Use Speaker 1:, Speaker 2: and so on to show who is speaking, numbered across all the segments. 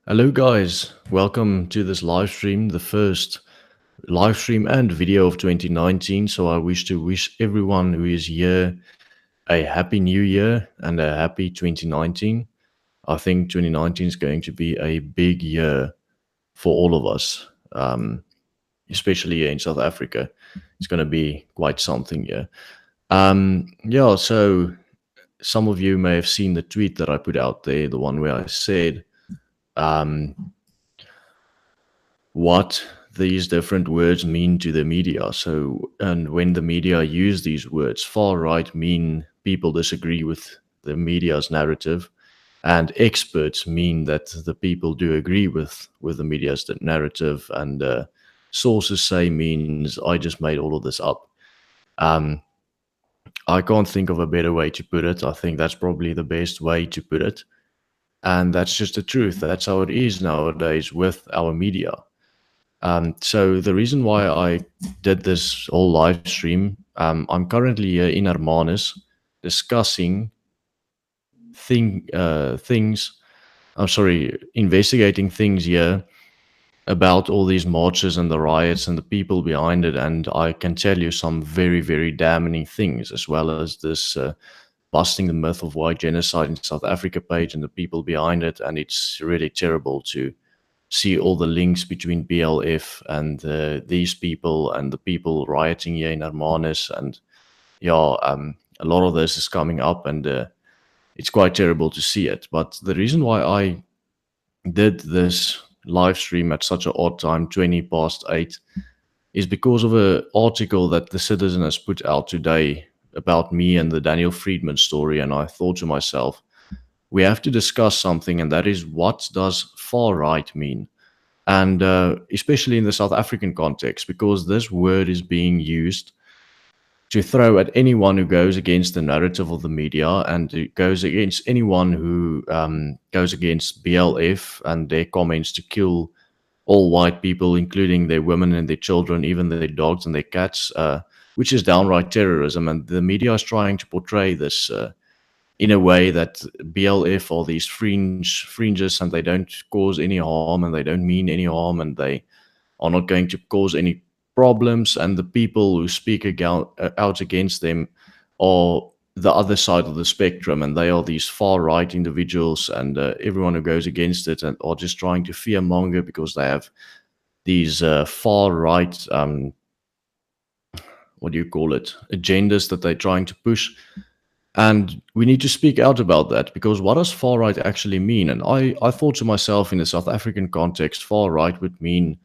Speaker 1: Hello, guys. Welcome to this live stream, the first live stream and video of 2019. So, I wish to wish everyone who is here a happy new year and a happy 2019. I think 2019 is going to be a big year for all of us, especially here in South Africa. It's going to be quite something here. Yeah, so some of you may have seen the tweet that I put out there, the one where I said, what these different words mean to the media. So, and when the media use these words, far right mean people disagree with the media's narrative, and experts mean that the people do agree with the media's narrative, and sources say means I just made all of this up. Um, I can't think of a better way to put it. I think that's probably the best way to put it. And that's just the truth. That's how it is nowadays with our media. So the reason why I did this whole live stream, I'm currently here in Hermanus discussing things. I'm sorry, investigating things here about all these marches and the riots and the people behind it, and I can tell you some very, very damning things, as well as this busting the myth of white genocide in South Africa page and the people behind it, and it's really terrible to see all the links between BLF and these people and the people rioting here in Hermanus. And yeah, a lot of this is coming up, and it's quite terrible to see it. But the reason why I did this live stream at such an odd time, 20 past 8, is because of an article that the Citizen has put out today about me and the Daniel Friedman story. And I thought to myself, we have to discuss something, and that is, what does far right mean? And especially in the South African context, because this word is being used to throw at anyone who goes against the narrative of the media, and it goes against anyone who goes against BLF and their comments to kill all white people, including their women and their children, even their dogs and their cats, which is downright terrorism. And the media is trying to portray this in a way that BLF are these fringes, and they don't cause any harm, and they don't mean any harm, and they are not going to cause any problems. And the people who speak out against them are the other side of the spectrum, and they are these far right individuals, and everyone who goes against it and are just trying to fearmonger because they have these far right what do you call it, agendas that they're trying to push. And we need to speak out about that, because what does far right actually mean? And I thought to myself, in the South African context, far right would mean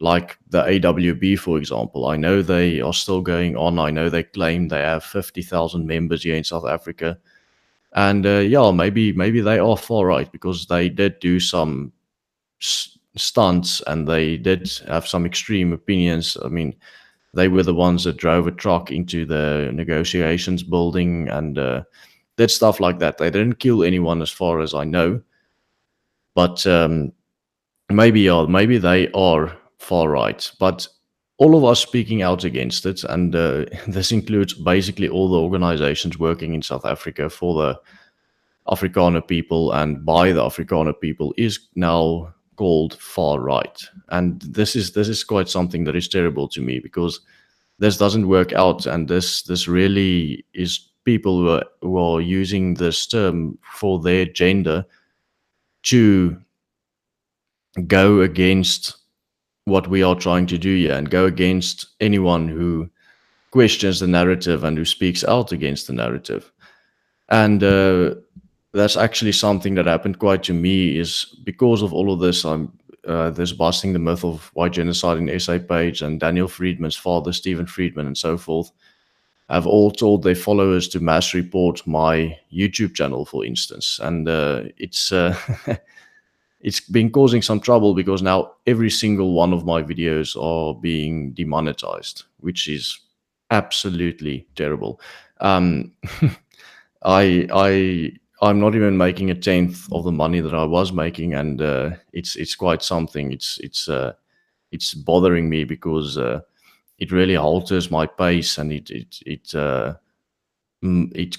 Speaker 1: like the AWB, for example. I know they are still going on. I know they claim they have 50,000 members here in South Africa. And yeah, maybe they are far right, because they did do some stunts, and they did have some extreme opinions. I mean, they were the ones that drove a truck into the negotiations building and did stuff like that. They didn't kill anyone, as far as I know. But maybe they are far right. But all of us speaking out against it, and this includes basically all the organizations working in South Africa for the Afrikaner people and by the Afrikaner people, is now called far right. And this is quite something that is terrible to me, because this doesn't work out, and this really is people who are using this term for their gender to go against what we are trying to do here, and go against anyone who questions the narrative and who speaks out against the narrative. And that's actually something that happened quite to me, is because of all of this. I'm this busting the myth of white genocide in SA page, and Daniel Friedman's father, Stephen Friedman, and so forth, have all told their followers to mass report my YouTube channel, for instance. And it's it's been causing some trouble, because now every single one of my videos are being demonetized, which is absolutely terrible. Um, I'm not even making a tenth of the money that I was making, and it's quite something. It's bothering me, because it really alters my pace, and it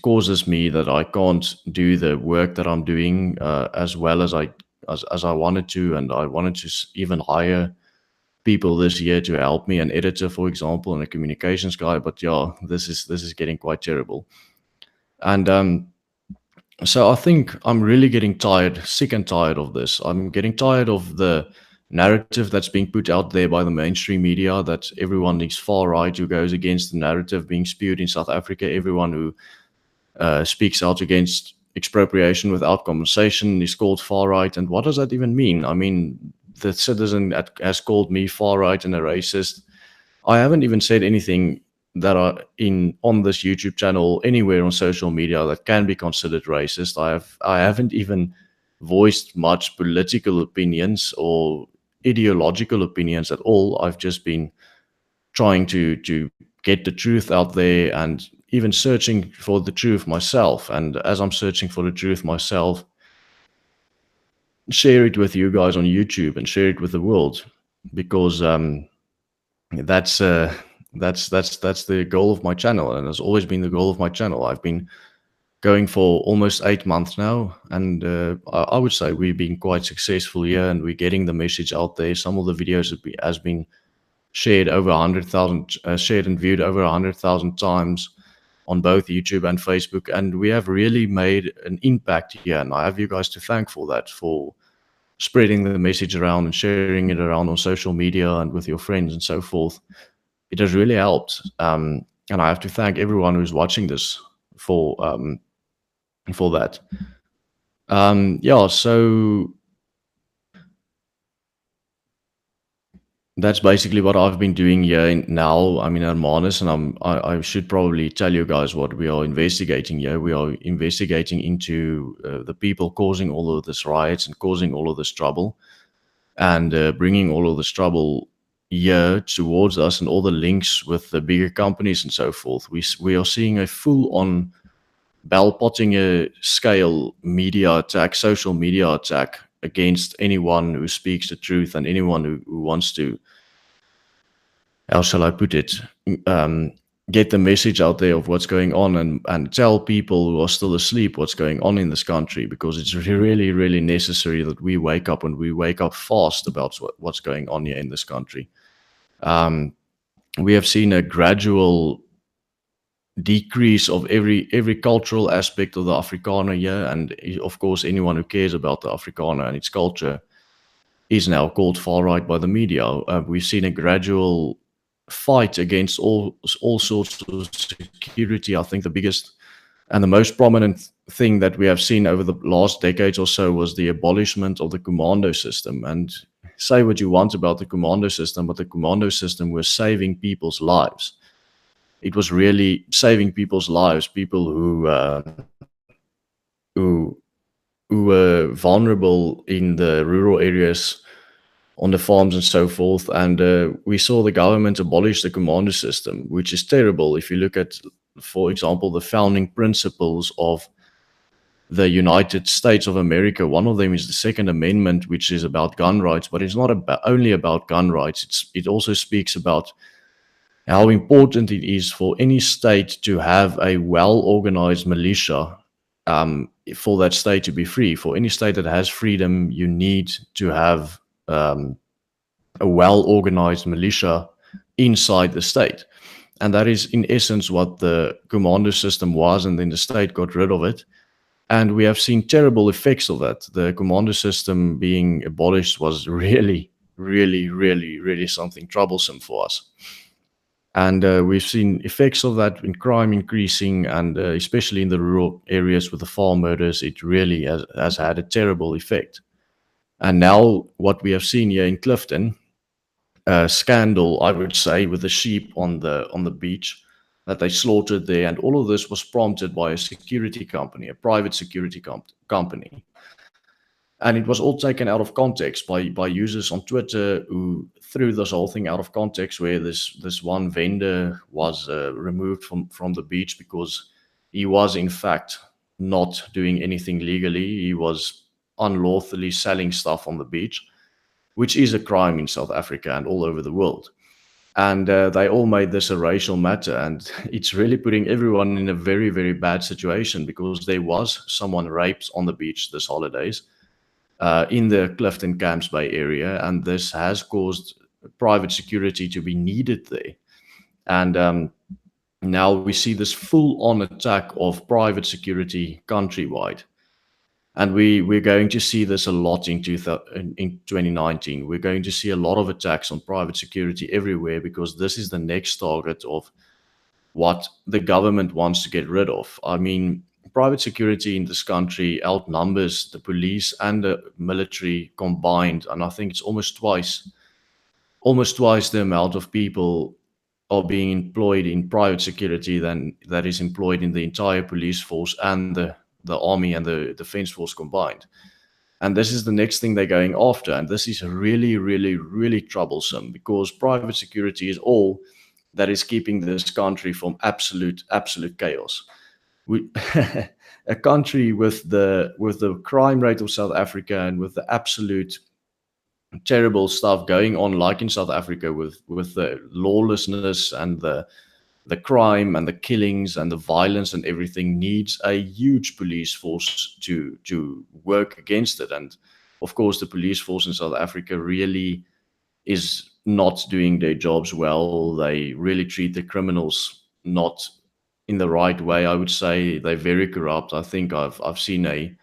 Speaker 1: causes me that I can't do the work that I'm doing as well as as I wanted to, and I wanted to even hire people this year to help me, an editor, for example, and a communications guy. But yeah, this is getting quite terrible. And so I think I'm really getting tired, sick and tired of this. I'm getting tired of the narrative that's being put out there by the mainstream media, that everyone is far right who goes against the narrative being spewed in South Africa. Everyone who speaks out against expropriation without compensation is called far right. And what does that even mean? I mean, the citizen has called me far right and a racist. I haven't even said anything that are in on this YouTube channel anywhere on social media that can be considered racist. I haven't even voiced much political opinions or ideological opinions at all. I've just been trying to get the truth out there, and even searching for the truth myself. And as I'm searching for the truth myself, share it with you guys on YouTube and share it with the world, because that's that's the goal of my channel, and has always been the goal of my channel. I've been going for almost 8 months now, and I would say we've been quite successful here, and we're getting the message out there. Some of the videos has been shared over 100,000, shared and viewed over 100,000 times on both YouTube and Facebook, and we have really made an impact here. And I have you guys to thank for that, for spreading the message around and sharing it around on social media and with your friends and so forth. It has really helped, and I have to thank everyone who's watching this for that. Yeah, so that's basically what I've been doing here now. I'm in Hermanus, and I should probably tell you guys what we are investigating here. We are investigating into the people causing all of this riots and causing all of this trouble, and bringing all of this trouble here towards us, and all the links with the bigger companies and so forth. We are seeing a full-on Bell Pottinger scale media attack, social media attack against anyone who speaks the truth, and anyone who wants to, how shall I put it, get the message out there of what's going on, and tell people who are still asleep what's going on in this country, because it's really, really necessary that we wake up, and we wake up fast about what's going on here in this country. We have seen a gradual decrease of every cultural aspect of the Afrikaner here, and of course anyone who cares about the Afrikaner and its culture is now called far right by the media. We've seen a gradual fight against all sorts of security. I think the biggest and the most prominent thing that we have seen over the last decades or so was the abolishment of the commando system. And say what you want about the commando system, but the commando system was saving people's lives. It was really saving people's lives, people who were vulnerable in the rural areas, on the farms and so forth. And we saw the government abolish the commando system, which is terrible. If you look at, for example, the founding principles of the United States of America, one of them is the Second Amendment, which is about gun rights, but it's not only about gun rights. It also speaks about how important it is for any state to have a well-organized militia, for that state to be free. For any state that has freedom, you need to have a well-organized militia inside the state. And that is, in essence, what the commando system was, and then the state got rid of it. And we have seen terrible effects of that. The commando system being abolished was really, really, really, really something troublesome for us. And we've seen effects of that in crime increasing, and especially in the rural areas with the farm murders, it really has had a terrible effect. And now what we have seen here in Clifton, a scandal, I would say, with the sheep on the beach that they slaughtered there, and all of this was prompted by a security company, a private security company. And it was all taken out of context by users on Twitter, who threw this whole thing out of context, where this one vendor was removed from the beach because he was in fact not doing anything legally. He was unlawfully selling stuff on the beach, which is a crime in South Africa and all over the world. And they all made this a racial matter, and it's really putting everyone in a very, very bad situation, because there was someone raped on the beach this holidays. in the Clifton Camps Bay area, and this has caused private security to be needed there. And now we see this full-on attack of private security countrywide. And we're going to see this a lot in 2019. We're going to see a lot of attacks on private security everywhere because this is the next target of what the government wants to get rid of. I mean, private security in this country outnumbers the police and the military combined, and I think it's almost twice the amount of people are being employed in private security than that is employed in the entire police force and the army and the defense force combined. And this is the next thing they're going after. And this is really, really, really troublesome because private security is all that is keeping this country from absolute chaos. We, a country with the crime rate of South Africa and with the absolute terrible stuff going on, like in South Africa, with the lawlessness and the crime and the killings and the violence and everything, needs a huge police force to work against it. And of course, the police force in South Africa really is not doing their jobs well. They really treat the criminals not in the right way. I would say they're very corrupt. I think I've seen a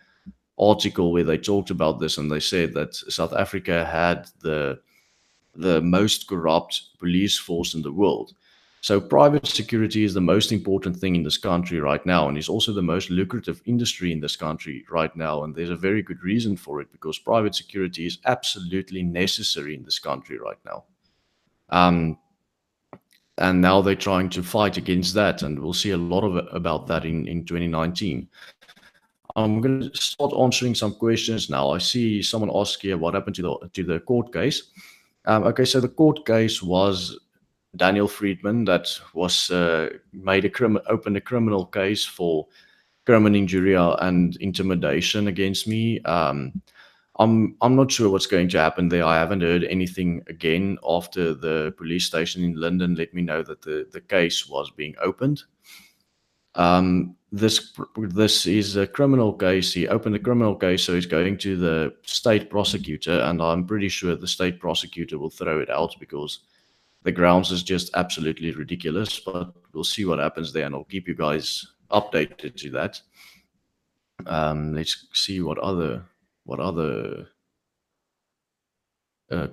Speaker 1: article where they talked about this, and they said that South Africa had the most corrupt police force in the world. So private security is the most important thing in this country right now, and is also the most lucrative industry in this country right now. And there's a very good reason for it, because private security is absolutely necessary in this country right now. Um, and now they're trying to fight against that, and we'll see a lot of about that in 2019. I'm going to start answering some questions now. I see someone ask here what happened to the court case. Okay, so the court case was Daniel Friedman that was opened a criminal case for criminal injury and intimidation against me. I'm not sure what's going to happen there. I haven't heard anything again after the police station in London let me know that the case was being opened. This is a criminal case. He opened a criminal case, so he's going to the state prosecutor, and I'm pretty sure the state prosecutor will throw it out because the grounds is just absolutely ridiculous. But we'll see what happens there, and I'll keep you guys updated to that. Let's see what other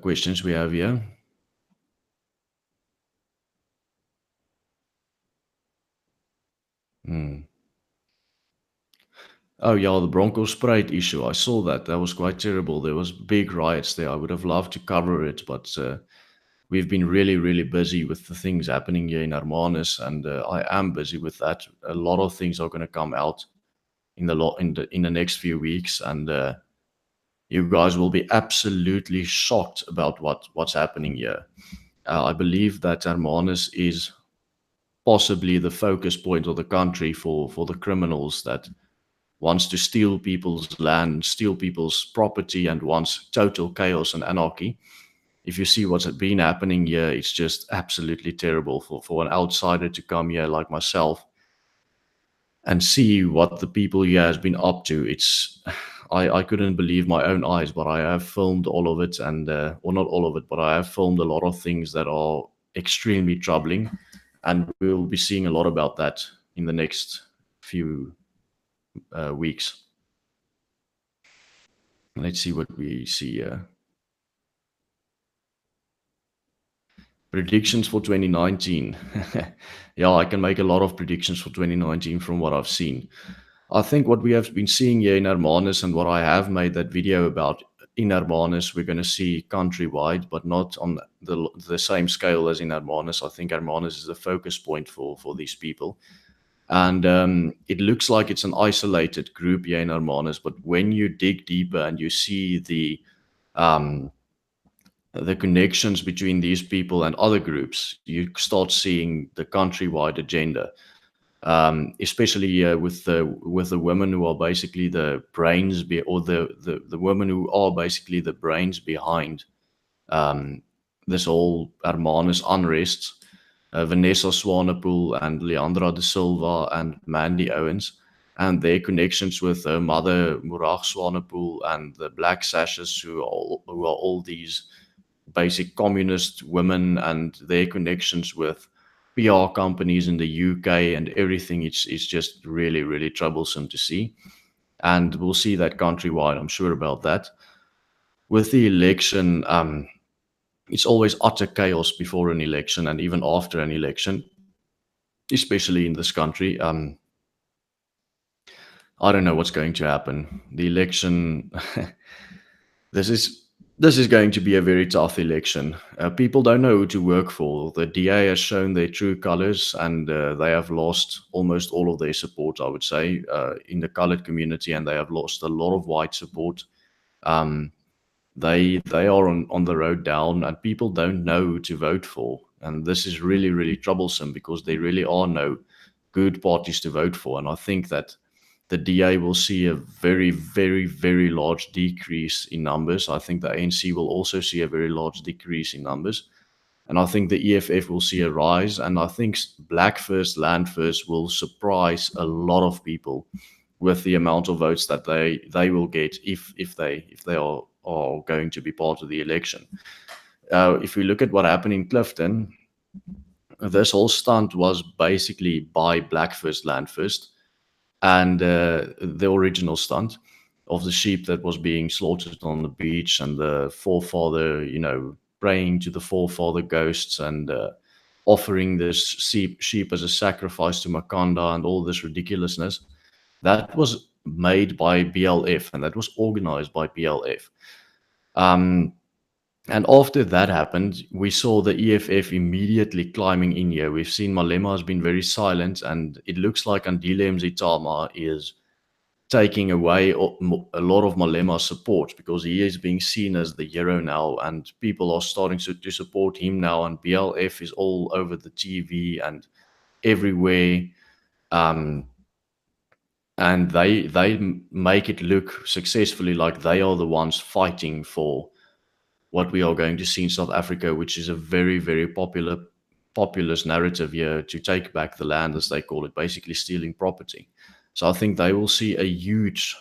Speaker 1: questions we have here. Hmm. Oh yeah, the Broncos Spruit issue. I saw that. That was quite terrible. There was big riots there. I would have loved to cover it, but we've been really, really busy with the things happening here in Hermanus, and I am busy with that. A lot of things are going to come out in the next few weeks, and you guys will be absolutely shocked about what's happening here. I believe that Hermanus is possibly the focus point of the country for the criminals that wants to steal people's land, steal people's property, and wants total chaos and anarchy. If you see what's been happening here, it's just absolutely terrible for an outsider to come here like myself and see what the people here has been up to. It's I couldn't believe my own eyes, but I have filmed all of it, and well, not all of it, but I have filmed a lot of things that are extremely troubling, and we'll be seeing a lot about that in the next few weeks. Let's see what we see here. Predictions for 2019. Yeah, I can make a lot of predictions for 2019 from what I've seen. I think what we have been seeing here in Hermanus, and what I have made that video about in Hermanus, we're going to see countrywide, but not on the same scale as in Hermanus. I think Hermanus is the focus point for these people. And it looks like it's an isolated group here in Hermanus, but when you dig deeper and you see the connections between these people and other groups, you start seeing the countrywide agenda, especially with the women who are basically the brains, or the women who are basically the brains behind this whole Hermanus unrest. Vanessa Swanepoel and Leandra de Silva and Mandy Owens. and their connections with Mother Murag Swanepoel and the Black Sashes, who are all these basic communist women, and their connections with PR companies in the UK and everything. It's just really, really troublesome to see. And we'll see that countrywide, I'm sure about that. With the election, it's always utter chaos before an election and even after an election, especially in this country. I don't know what's going to happen. The election, this is this is going to be a very tough election. People don't know who to work for. The DA has shown their true colors, and they have lost almost all of their support, I would say, in the colored community, and they have lost a lot of white support. Um, they are on the road down, and people don't know who to vote for, and this is really, really troublesome because there really are no good parties to vote for. And I think that the DA will see a very, very, very large decrease in numbers. I think the ANC will also see a very large decrease in numbers, and I think the EFF will see a rise. And I think Black First, Land First will surprise a lot of people with the amount of votes that they will get if they are going to be part of the election. If we look at what happened in Clifton, this whole stunt was basically by Black First, Land First, and the original stunt of the sheep that was being slaughtered on the beach, and the forefather, praying to the forefather ghosts, and offering this sheep as a sacrifice to Makanda, and all this ridiculousness. That was made by BLF, and that was organized by BLF. Um, and after that happened, we saw the EFF immediately climbing in here. We've seen Malema has been very silent, and it looks like Andile Mzitama is taking away a lot of Malema's support, because he is being seen as the hero now, and people are starting to support him now, and BLF is all over the TV and everywhere. Um, and they make it look successfully like they are the ones fighting for what we are going to see in South Africa, which is a very, very populist narrative here to take back the land, as they call it, basically stealing property. So I think they will see a huge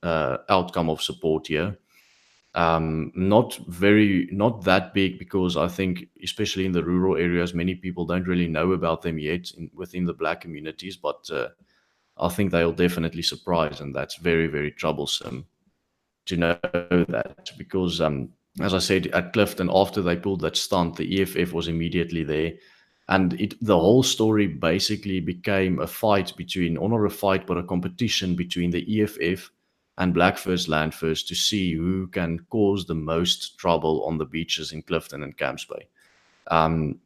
Speaker 1: outcome of support here. Not that big, because I think, especially in the rural areas, many people don't really know about them yet within the Black communities. But I think they'll definitely surprise, and that's very, very troublesome to know that, because as I said, at Clifton, after they pulled that stunt, the EFF was immediately there, and the whole story basically became a fight between, or not a fight, but a competition between the EFF and Black First, Land First, to see who can cause the most trouble on the beaches in Clifton and Camps Bay. Um,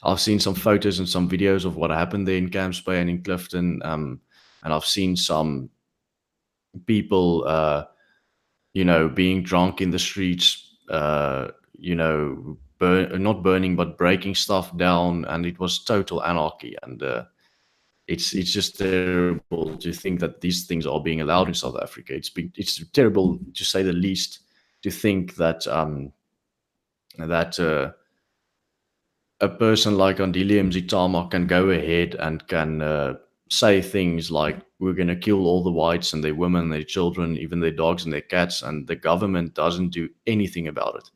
Speaker 1: I've seen some photos and some videos of what happened there in Camps Bay and in Clifton, and I've seen some people, being drunk in the streets, not burning but breaking stuff down, and it was total anarchy. And it's just terrible to think that these things are being allowed in South Africa. It's terrible, to say the least, to think that a person like Andile Mzitama can go ahead and can say things like, we're going to kill all the whites and their women, their children, even their dogs and their cats, and the government doesn't do anything about it.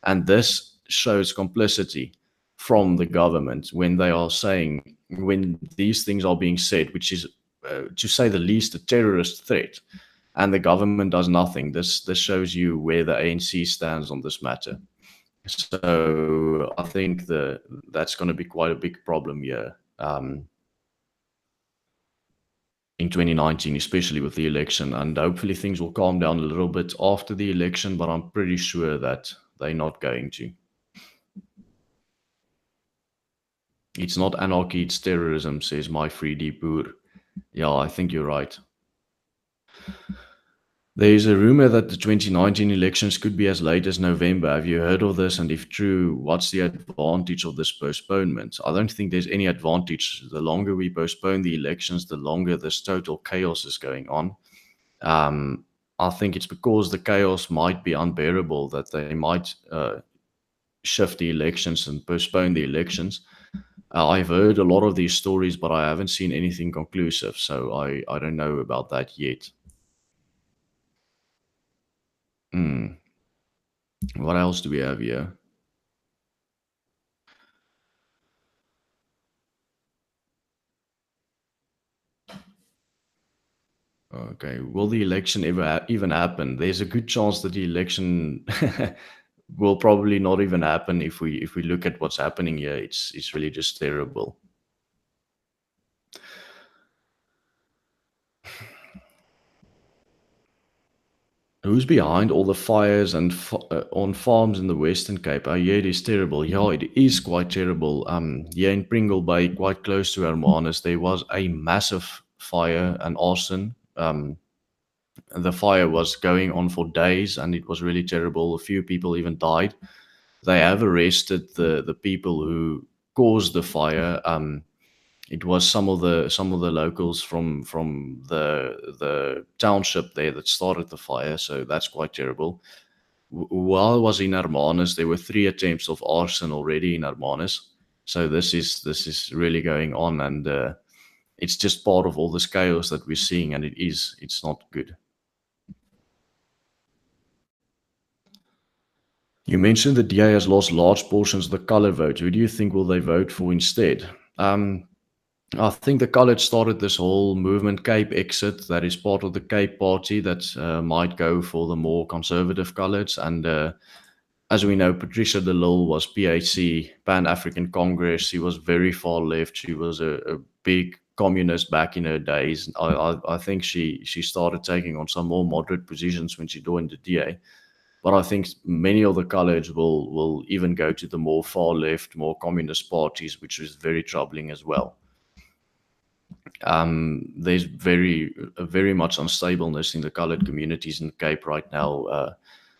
Speaker 1: And this shows complicity from the government when they are saying, when these things are being said, which is, to say the least, a terrorist threat, and the government does nothing. This shows you where the ANC stands on this matter. So I think that's going to be quite a big problem here, in 2019, especially with the election. And hopefully things will calm down a little bit after the election, but I'm pretty sure that they're not going to. It's not anarchy, it's terrorism, says my 3D Boer. Yeah, I think you're right. There is a rumor that the 2019 elections could be as late as November. Have you heard of this? And if true, what's the advantage of this postponement? I don't think there's any advantage. The longer we postpone the elections, the longer this total chaos is going on. I think it's because the chaos might be unbearable that they might shift the elections and postpone the elections. I've heard a lot of these stories, but I haven't seen anything conclusive, so I don't know about that yet. Hmm. What else do we have here? Okay, will the election ever even happen? There's a good chance that the election will probably not even happen if we look at what's happening here. It's really just terrible. Who's behind all the fires and on farms in the Western Cape? Oh, yeah, it is terrible. Yeah, it is quite terrible. Yeah, in Pringle Bay, quite close to Hermanus, there was a massive fire and arson. The fire was going on for days, and it was really terrible. A few people even died. They have arrested the people who caused the fire. It was some of the locals from the township there that started the fire, so that's quite terrible. While I was in Hermanus, there were three attempts of arson already in Hermanus. So this is really going on, and it's just part of all this chaos that we're seeing, and it's not good. You mentioned the DA has lost large portions of the color vote. Who do you think will they vote for instead? I think the college started this whole movement, Cape Exit, that is part of the Cape Party that might go for the more conservative college. And as we know, Patricia de Lille was PAC, Pan African Congress. She was very far left. She was a big communist back in her days. I think she started taking on some more moderate positions when she joined the DA. But I think many of the college will even go to the more far left, more communist parties, which is very troubling as well. There's very much unstableness in the colored communities in the Cape right now,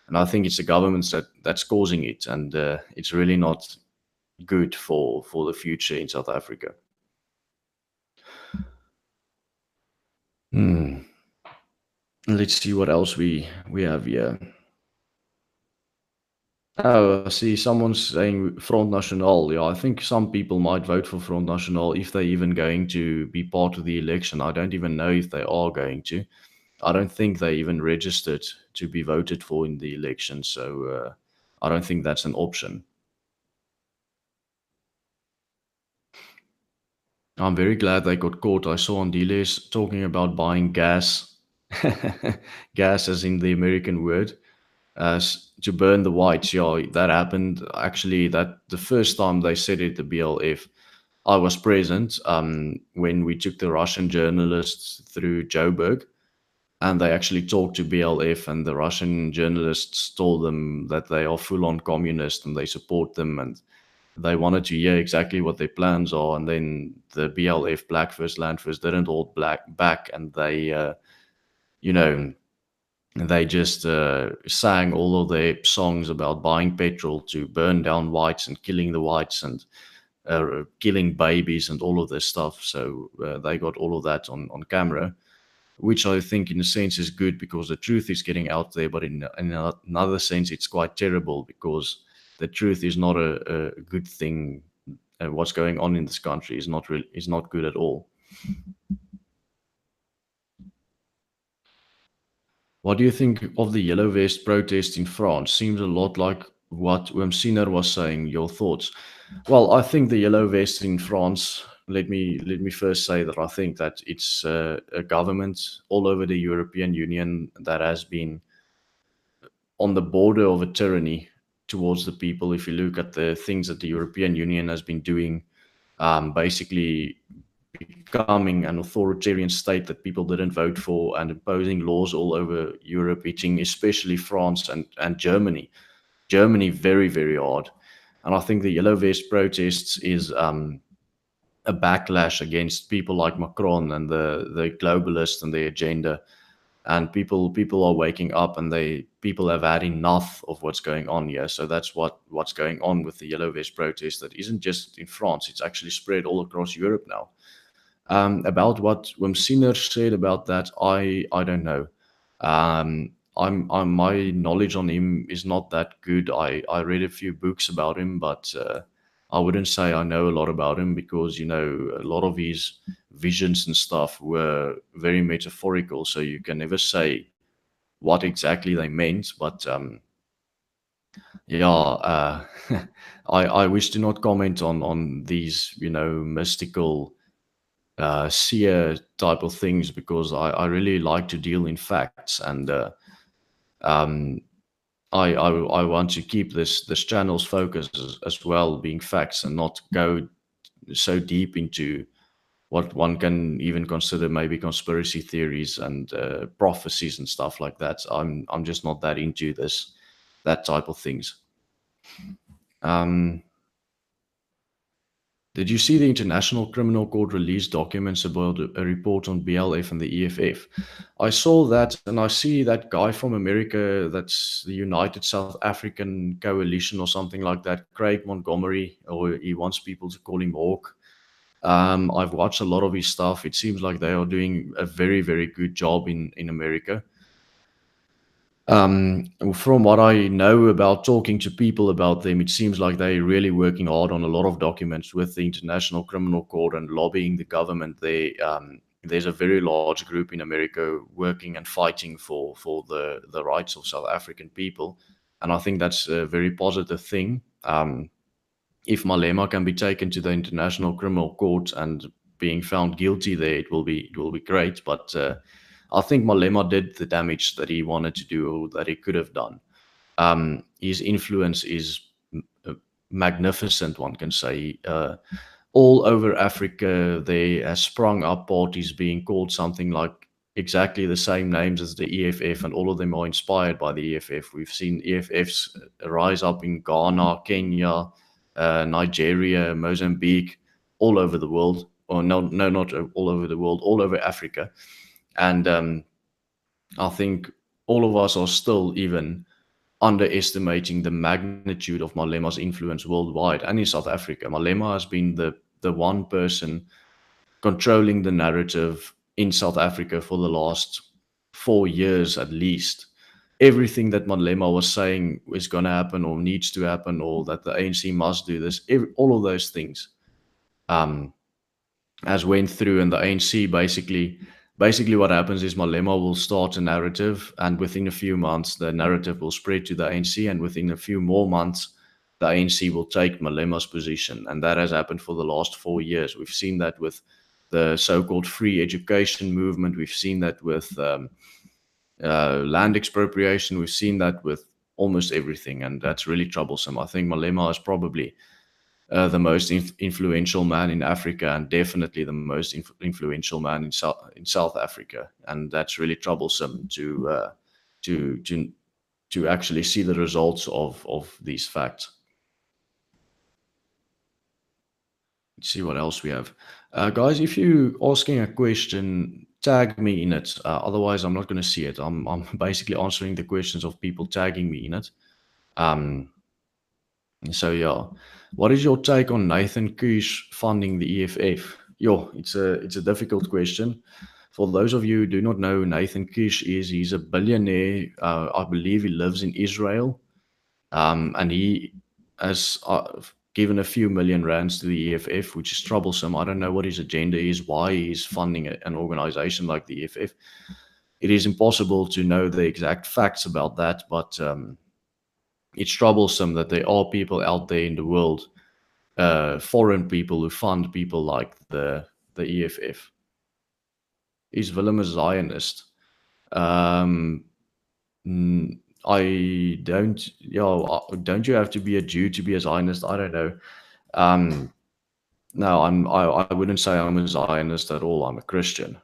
Speaker 1: and I think it's the governments that's causing it, and it's really not good for the future in South Africa. Hmm. Let's see what else we have here. Oh, I see someone's saying Front National. Yeah, I think some people might vote for Front National if they're even going to be part of the election. I don't even know if they are going to. I don't think they even registered to be voted for in the election, so I don't think that's an option. I'm very glad they got caught. I saw on Diles talking about buying gas, gas as in the American word, as to burn the whites. Yeah, that happened. Actually, that the first time they said it, the BLF, I was present when we took the Russian journalists through Joburg, and they actually talked to BLF, and the Russian journalists told them that they are full on communist and they support them, and they wanted to hear exactly what their plans are. And then the BLF, Black First Land First, didn't hold black back, and you know, they just sang all of their songs about buying petrol to burn down whites and killing the whites and killing babies and all of this stuff. So they got all of that on camera, which I think, in a sense, is good because the truth is getting out there. But in another sense, it's quite terrible because the truth is not a good thing. What's going on in this country is not good at all. What do you think of the yellow vest protest in France? Seems a lot like what Wimsiner was saying. Your thoughts? Well, I think the yellow vest in France. Let me first say that I think that it's a government all over the European Union that has been on the border of a tyranny towards the people. If you look at the things that the European Union has been doing, basically becoming an authoritarian state that people didn't vote for and imposing laws all over Europe, hitting especially France and Germany. Germany very, very hard. And I think the Yellow Vest protests is a backlash against people like Macron and the globalists and their agenda. And people are waking up, and they people have had enough of what's going on here. So that's what's going on with the Yellow Vest protest. That isn't just in France; it's actually spread all across Europe now. About what Wimsiner said about that, I don't know. I'm my knowledge on him is not that good. I read a few books about him, but I wouldn't say I know a lot about him because a lot of his visions and stuff were very metaphorical, so you can never say what exactly they meant. But yeah, I wish to not comment on these mystical seer type of things because I really like to deal in facts, and um, I want to keep this channel's focus as well being facts and not go so deep into what one can even consider maybe conspiracy theories and prophecies and stuff like that. I'm just not that into that type of things. Um, did you see the International Criminal Court release documents about a report on BLF and the EFF? I saw that, and I see that guy from America, that's the United South African Coalition or something like that, Craig Montgomery, or he wants people to call him Hawk. I've watched a lot of his stuff. It seems like they are doing a very, very good job in America. From what I know about talking to people about them, it seems like they're really working hard on a lot of documents with the International Criminal Court and lobbying the government. There's a very large group in America working and fighting for the rights of South African people, and I think that's a very positive thing. If Malema can be taken to the International Criminal Court and being found guilty there, it will be great. But I think Malema did the damage that he wanted to do or that he could have done. His influence is uh, magnificent, one can say. All over Africa, there has sprung up parties being called something like exactly the same names as the EFF, and all of them are inspired by the EFF. We've seen EFFs rise up in Ghana, Kenya, Nigeria, Mozambique, all over the world. Or no, no, not all over the world, all over Africa. And I think all of us are still even underestimating the magnitude of Malema's influence worldwide and in South Africa. Malema has been the one person controlling the narrative in South Africa for the last 4 years at least. Everything that Malema was saying is going to happen or needs to happen or that the ANC must do this, all of those things um, as went through, and the ANC basically what happens is Malema will start a narrative, and within a few months the narrative will spread to the ANC, and within a few more months the ANC will take Malema's position, and that has happened for the last 4 years. We've seen that with the so-called free education movement. We've seen that with land expropriation. We've seen that with almost everything, and that's really troublesome. I think Malema is probably the most influential man in Africa, and definitely the most influential man in South Africa, and that's really troublesome to to actually see the results of these facts. Let's see what else we have, guys. If you asking a question, tag me in it. Otherwise, I'm not going to see it. I'm basically answering the questions of people tagging me in it. Um, So yeah, what is your take on Nathan Kush funding the EFF? Yo, it's a difficult question. For those of you who do not know who Nathan Kush is, he's a billionaire. I believe he lives in Israel, and he has given a few million rands to the EFF, which is troublesome. I don't know what his agenda is, why he's funding an organization like the EFF. It is impossible to know the exact facts about that, but it's troublesome that there are people out there in the world, foreign people who fund people like the EFF. Is Willem a Zionist? Um, I don't. Don't you have to be a Jew to be a Zionist? I don't know. Um, no, I wouldn't say I'm a Zionist at all. I'm a Christian.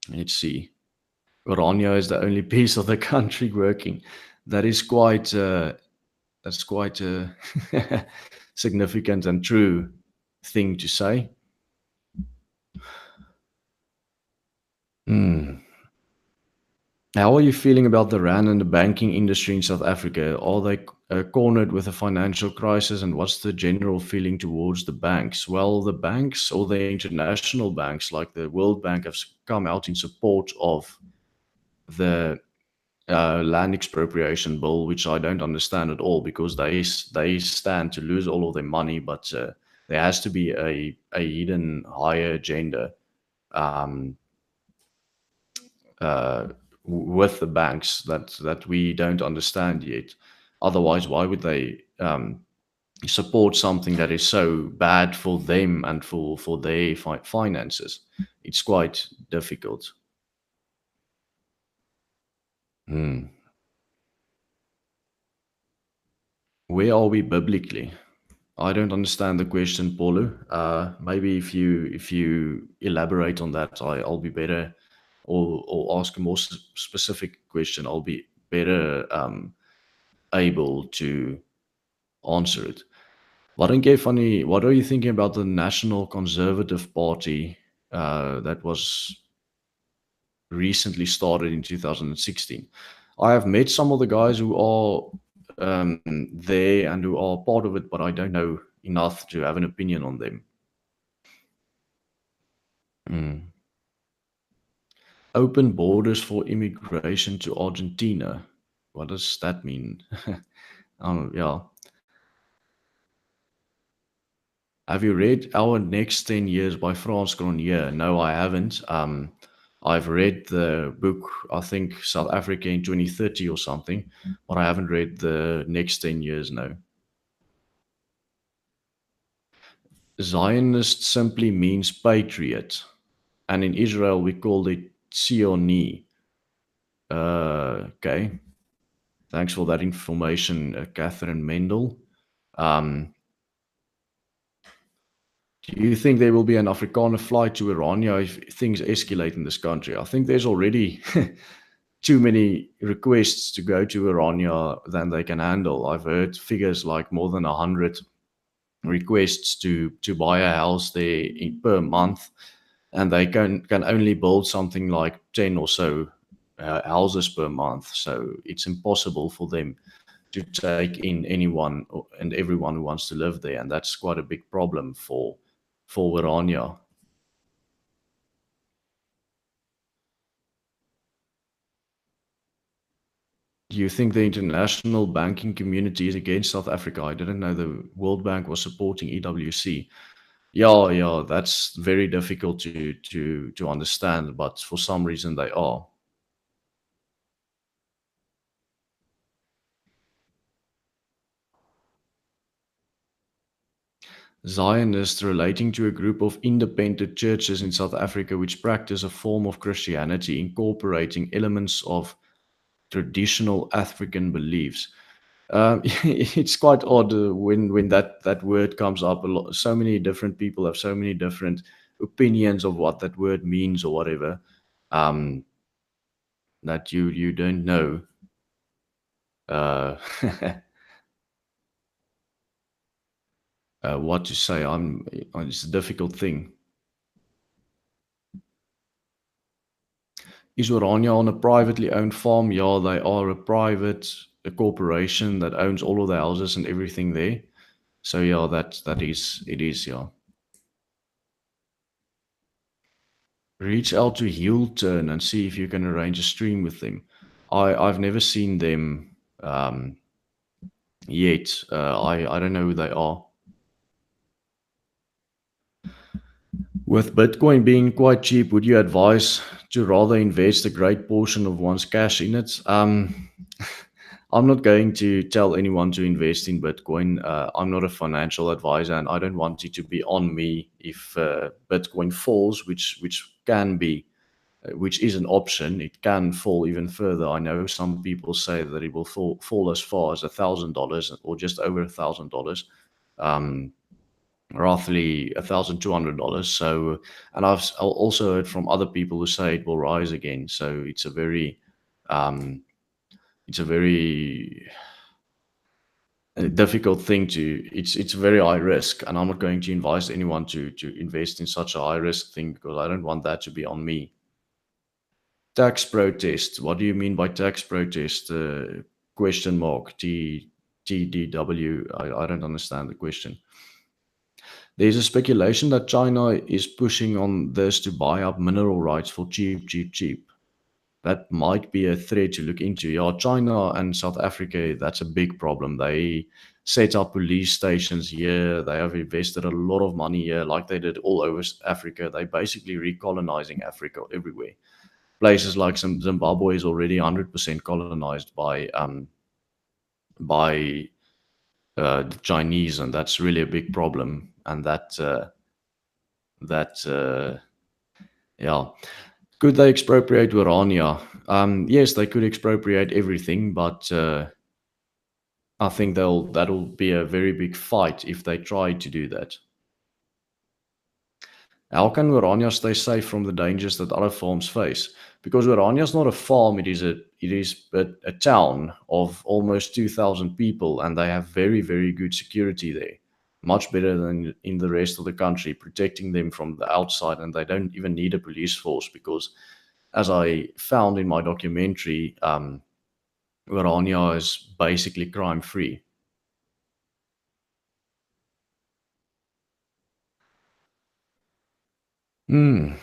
Speaker 1: Let's see. Oranje is the only piece of the country working. That is quite. That's quite a significant and true thing to say. Hmm. How are you feeling about the rand and the banking industry in South Africa? Are they cornered with a financial crisis, and what's the general feeling towards the banks? Well, the banks or the international banks like the World Bank have come out in support of the land expropriation bill, which I don't understand at all because they stand to lose all of their money, but there has to be a hidden higher agenda um, uh, with the banks that we don't understand yet. Otherwise, why would they support something that is so bad for them and for their finances? It's quite difficult. Hmm. Where are we biblically? I don't understand the question, Paulo. Maybe if you elaborate on that, I'll be better, or ask a more specific question. I'll be better able to answer it. What are you thinking about the National Conservative Party that was recently started in 2016? I have met some of the guys who are there and who are part of it, but I don't know enough to have an opinion on them. Mm. Open borders for immigration to Argentina. What does that mean? Yeah. Have you read Our Next 10 Years by France Grenier? No, I haven't. I've read the book, I think South Africa in 2030 or something, but I haven't read the next 10 years, no. Zionist simply means patriot, and in Israel we called it Zioni. Okay, thanks for that information, Catherine Mendel. Um, do you think there will be an Afrikaner flight to Irania if things escalate in this country? I think there's already too many requests to go to Irania than they can handle. I've heard figures like more than 100 requests to buy a house there per month, and they can only build something like 10 or so houses per month. So it's impossible for them to take in anyone and everyone who wants to live there, and that's quite a big problem for Irania. Do you think the international banking community is against South Africa? I didn't know the World Bank was supporting EWC. Yeah, yeah, that's very difficult to understand, but for some reason they are. Zionists relating to a group of independent churches in South Africa which practice a form of Christianity incorporating elements of traditional African beliefs. It's quite odd when that word comes up. A lot, so many different people have so many different opinions of what that word means or whatever. Um, that you don't know. Uh, what to say. It's a difficult thing. Is Orania on a privately owned farm? Yeah, they are a corporation that owns all of the houses and everything there. So yeah, that is it is, yeah. Reach out to Heel Turn and see if you can arrange a stream with them. I've never seen them yet. I don't know who they are. With Bitcoin being quite cheap, would you advise to rather invest a great portion of one's cash in it? I'm not going to tell anyone to invest in Bitcoin. I'm not a financial advisor, and I don't want it to be on me if Bitcoin falls, which can be, which is an option. It can fall even further. I know some people say that it will fall as far as $1,000 or just over $1,000. Um, Roughly $1,200. So, and I've also heard from other people who say it will rise again. So um, it's a very difficult thing to. It's very high risk, and I'm not going to advise anyone to invest in such a high risk thing because I don't want that to be on me. Tax protest. What do you mean by tax protest? Question mark. TDW. I don't understand the question. There's a speculation that China is pushing on this to buy up mineral rights for cheap, cheap, cheap. that might be a threat to look into. Yeah, China and South Africa, that's a big problem. They set up police stations here. They have invested a lot of money here, like they did all over Africa. They basically recolonizing Africa everywhere. Places like Zimbabwe is already 100% colonized by the Chinese, and that's really a big problem. And that yeah, could they expropriate Urania? Yes, they could expropriate everything, but I think that'll be a very big fight if they try to do that. How can Urania stay safe from the dangers that other farms face? Because Urania is not a farm; it is a town of almost 2,000 people, and they have very very good security there, much better than in the rest of the country, protecting them from the outside, and they don't even need a police force because, as I found in my documentary, Urania is basically crime free. Hmm.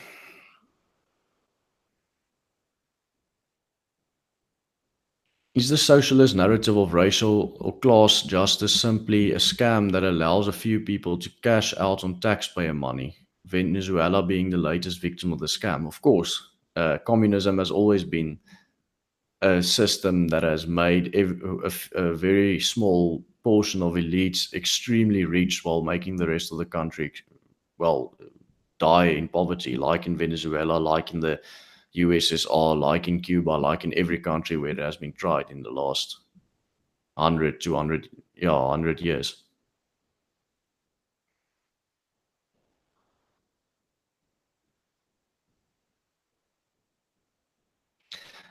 Speaker 1: Is the socialist narrative of racial or class justice simply a scam that allows a few people to cash out on taxpayer money? Venezuela being the latest victim of the scam. Of course, communism has always been a system that has made a very small portion of elites extremely rich while making the rest of the country, well, die in poverty, like in Venezuela, like in the USSR, like in Cuba, like in every country where it has been tried in the last 100, 200, yeah, 100 years.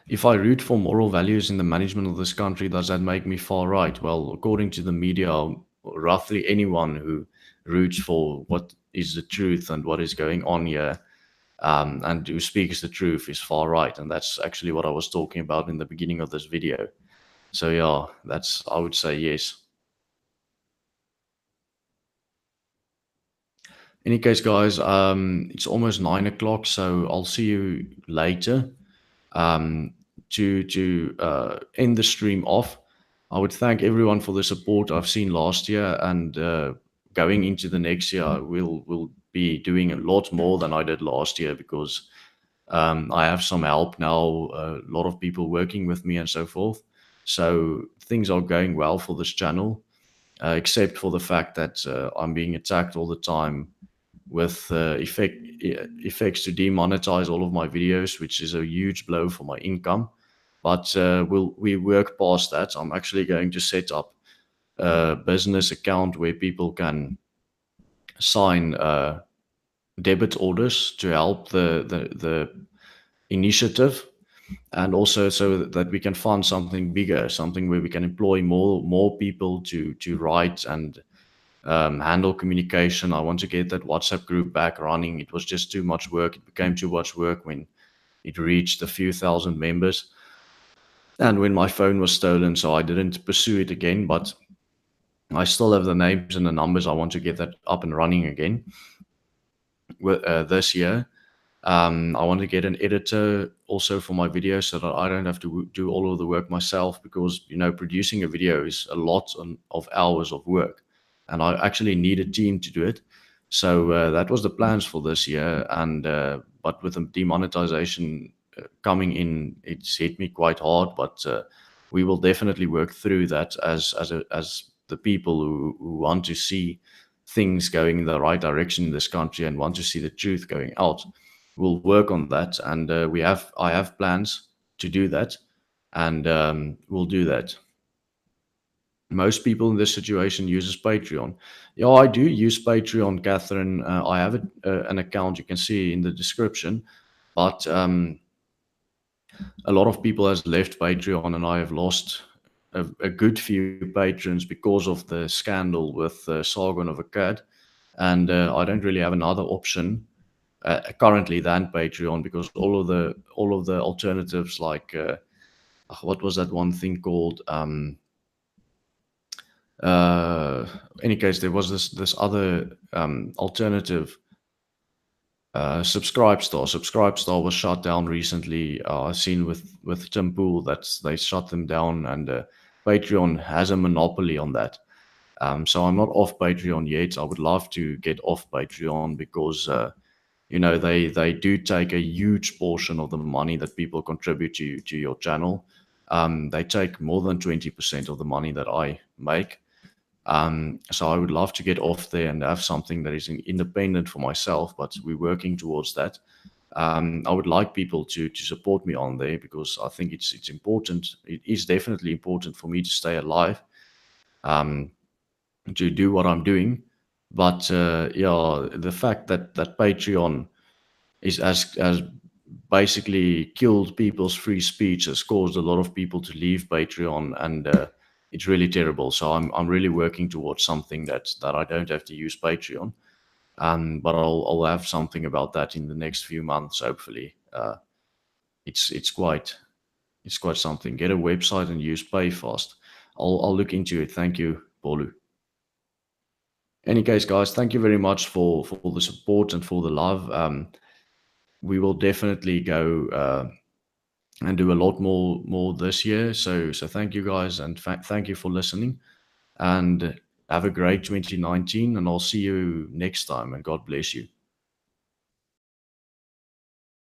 Speaker 1: If I root for moral values in the management of this country, does that make me far right? Well, according to the media, roughly anyone who roots for what is the truth and what is going on here, and who speaks the truth is far right. And that's actually what I was talking about in the beginning of this video. So yeah, that's I would say yes. Any case, guys, it's almost 9 o'clock, so I'll see you later. Um, to end the stream off, I would thank everyone for the support I've seen last year, and going into the next year, we'll be doing a lot more than I did last year because I have some help now, a lot of people working with me and so forth. So things are going well for this channel, except for the fact that I'm being attacked all the time with effects to demonetize all of my videos, which is a huge blow for my income. But we work past that. I'm actually going to set up a business account where people can sign debit orders to help the initiative, and also so that we can fund something bigger, something where we can employ more people to write and handle communication. I want to get that WhatsApp group back running. It was just too much work. It became too much work when it reached a few thousand members. And when my phone was stolen, so I didn't pursue it again. But I still have the names and the numbers. I want to get that up and running again this year. I want to get an editor also for my videos so that I don't have to do all of the work myself because, producing a video is a lot of hours of work and I actually need a team to do it. So that was the plans for this year. And but with the demonetization coming in, it's hit me quite hard. But we will definitely work through that as the people who want to see things going in the right direction in this country and want to see the truth going out. We'll work on that, and I have plans to do that, and we'll do that. Most people in this situation uses Patreon. Yeah, I do use Patreon, Catherine. I have an account you can see in the description, but a lot of people has left Patreon, and I have lost a good few patrons because of the scandal with Sargon of Akkad, and I don't really have another option currently than Patreon because all of the alternatives like what was that one thing called? Uh, any case, there was this other alternative Subscribe Star was shut down recently. I've seen with Tim Pool that they shut them down, and Patreon has a monopoly on that. So I'm not off Patreon yet. I would love to get off Patreon because they do take a huge portion of the money that people contribute to your channel. They take more than 20% of the money that I make. So I would love to get off there and have something that is independent for myself, but we're working towards that. I would like people to support me on there because I think it's important. It is definitely important for me to stay alive, um, to do what I'm doing. But yeah, the fact that Patreon is as basically killed people's free speech, has caused a lot of people to leave Patreon, and it's really terrible. So I'm really working towards something that I don't have to use Patreon. But I'll have something about that in the next few months, hopefully. It's quite something. Get a website and use PayFast. I'll look into it. Thank you, Bolu. Any case, guys, thank you very much for the support and for the love. We will definitely go and do a lot more this year. So thank you guys, and thank you for listening. And have a great 2019. And I'll see you next time. And God bless you.